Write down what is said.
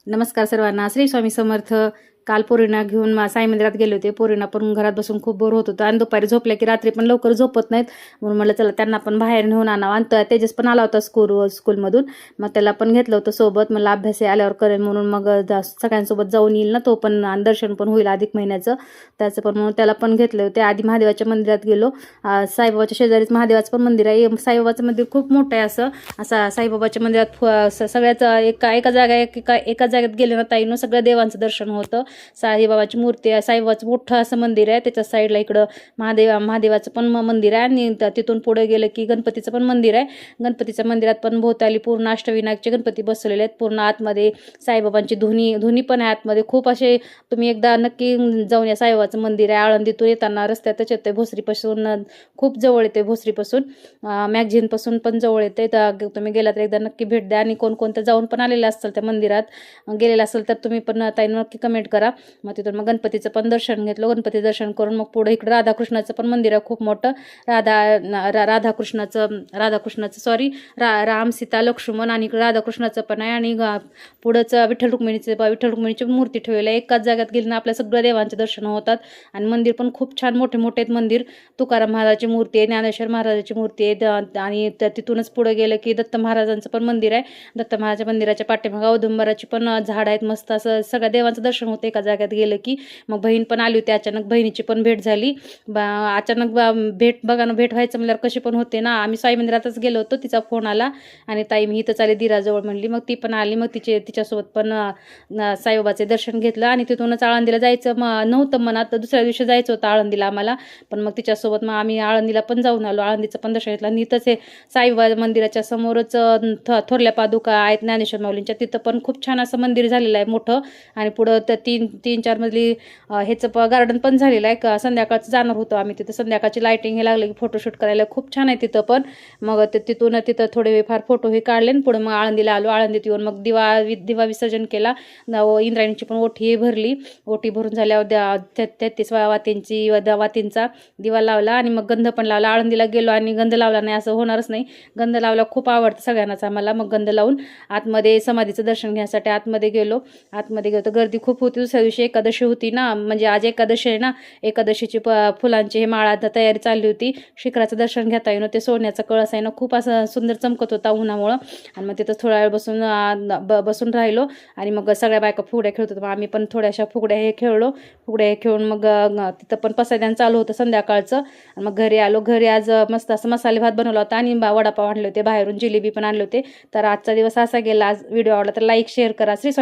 नमस्कार सर्वांना. श्री स्वामी समर्थ. काल पोरींना घेऊन साई मंदिरात गेले होते. पोरींना पण घरात बसून खूप बोर होत होतं आणि दुपारी झोपल्या की रात्री पण लवकर झोपत नाहीत, म्हणून म्हटलं चला त्यांना पण बाहेर नेऊन आणावं. आणि तेजस पण आला होता स्कूलमधून, मग त्याला पण घेतलं होतं सोबत. मला अभ्यास आल्यावर करेल म्हणून मग सगळ्यांसोबत जाऊन येईल ना तो पण, आणि दर्शन पण होईल अधिक महिन्याचं त्याचं पण, म्हणून त्याला पण घेतले होते. आधी महादेवाच्या मंदिरात गेलो. साईबाबाच्या शेजारीच महादेवाचं पण मंदिर आहे. साईबाबाचं मंदिर खूप मोठं आहे. असं साईबाबाच्या मंदिरात सगळ्याच एका जागेत गेले ना ताईनं सगळ्या देवांचं दर्शन होतं. साईबाबाची मूर्ती आहे. साईबाबाचं मोठं असं मंदिर आहे. त्याच्या साईडला इकडं महादेवाचं पण मंदिर आहे, आणि तिथून पुढे गेलं की गणपतीचं पण मंदिर आहे. गणपतीच्या मंदिरात पण भोवताली पूर्ण अष्टविनायकचे गणपती बसवलेले आहेत. पूर्ण आतमध्ये साईबाबांची धुनी पण आहे आतमध्ये. खूप असे, तुम्ही एकदा नक्की जाऊन या. साईबाबाचं मंदिर आहे. आळंदीतून येताना रस्त्यातच येते, भोसरीपासून खूप जवळ येते. भोसरीपासून मॅगझिनपासून पण जवळ येते. तर तुम्ही गेला तर एकदा नक्की भेट द्या. आणि कोणकोणतं जाऊन पण आलेलं असेल त्या मंदिरात गेलेलं असेल तर तुम्ही पण ताई नक्की कमेंट करा. मग तिथून मग गणपतीचं पण दर्शन घेतलं. गणपती दर्शन करून मग पुढे इकडे राधाकृष्णाचं पण मंदिर आहे खूप मोठं. राधाकृष्णाचं सॉरी राम सीता लक्ष्मण, आणि इकडे राधाकृष्णाचं पण आहे. आणि पुढंच विठ्ठल रुक्मिणीची मूर्ती ठेवलेली आहे. एकाच जागेत गेली ना आपल्या सगळ्या देवांचे दर्शन होतात. आणि मंदिर पण खूप छान मोठे आहेत मंदिर. तुकाराम महाराजाची मूर्ती आहे, ज्ञानेश्वर महाराजाची मूर्ती आहे. आणि तिथूनच पुढे गेलं की दत्त महाराजांचं पण मंदिर आहे. दत्त महाराजाच्या मंदिराच्या पाठीमागे औदुंबराची पण झाड आहेत. मस्त असं सगळ्या देवांचं दर्शन होतं एका जागेत गेलं की. मग बहीण पण आली होती अचानक. बहिणीची पण भेट झाली. अचानक भेट बघा ना, भेट व्हायचं म्हणल्यावर कशी पण होते ना. आम्ही साई मंदिरातच गेलो होतो. तिचा फोन आला आणि ताई मी इथं चाले दिराजवळ म्हणली. मग ती पण आली. मग तिच्यासोबत पण साईबाबाचे दर्शन घेतलं. आणि तिथूनच आळंदीला जायचं नव्हतं मनात. दुसऱ्या दिवशी जायचं होतं आळंदीला आम्हाला, पण मग तिच्यासोबत मग आम्ही आळंदीला पण जाऊन आलो. आळंदीचं पण दर्शन घेतलं. आणि इथंच हे साईबाबा मंदिराच्या समोरच थोरल्या पादुका आहेत ज्ञानेश्वर माऊलींच्या. तिथं पण खूप छान असं मंदिर झालेलं आहे मोठं. आणि पुढं त्या 3-4 मजली ह्याचं गार्डन पण झालेलं आहे. संध्याकाळचं जाणार होतो आम्ही तिथं. संध्याकाळची लाईटिंग हे लागलं की फोटोशूट करायला खूप छान आहे तिथं पण. मग तिथून थोडे फार फोटो हे काढले. आणि पुढे मग आळंदीला आलो. आळंदीत येऊन मग दिवा विसर्जन केला. इंद्रायणीची पण ओठी भरली. ओठी भरून झाल्यावर 33 वातींचा दिवा लावला. आणि मग गंध पण लावला. आळंदीला गेलो आणि गंध लावला नाही असं होणारच नाही. गंध लावला खूप आवडतं सगळ्यांनाच आम्हाला. मग गंध लावून आतमध्ये समाधीचं दर्शन घेण्यासाठी आतमध्ये गेलो. तर गर्दी खूप होती. दुसऱ्या दिवशी एकादशी होती ना, म्हणजे आज एकादशी आहे ना. एकादशीची फुलांची हे माळा तयारी चालली होती. शिखराचं दर्शन घेता येईन. ते सोन्याचा कळस आहे ना, खूप असं सुंदर चमकत होता उन्हामुळं. आणि मग तिथं थोडा वेळ बसून राहिलो. आणि मग सगळ्या बायका फुगड्या खेळत होत्या. आम्ही पण थोड्याशा फुगड्या हे खेळून मग तिथं पण पसायदान चालू होतं संध्याकाळचं. आणि मग घरी आलो. घरी आज मस्त असं मसाले भात बनवला होता आणि वडापाव आणले होते बाहेरून, जिलेबी पण आणले होते. तर आजचा दिवस असा गेला. आज व्हिडिओ आवडला तर लाईक शेअर करा. श्री स्वामी.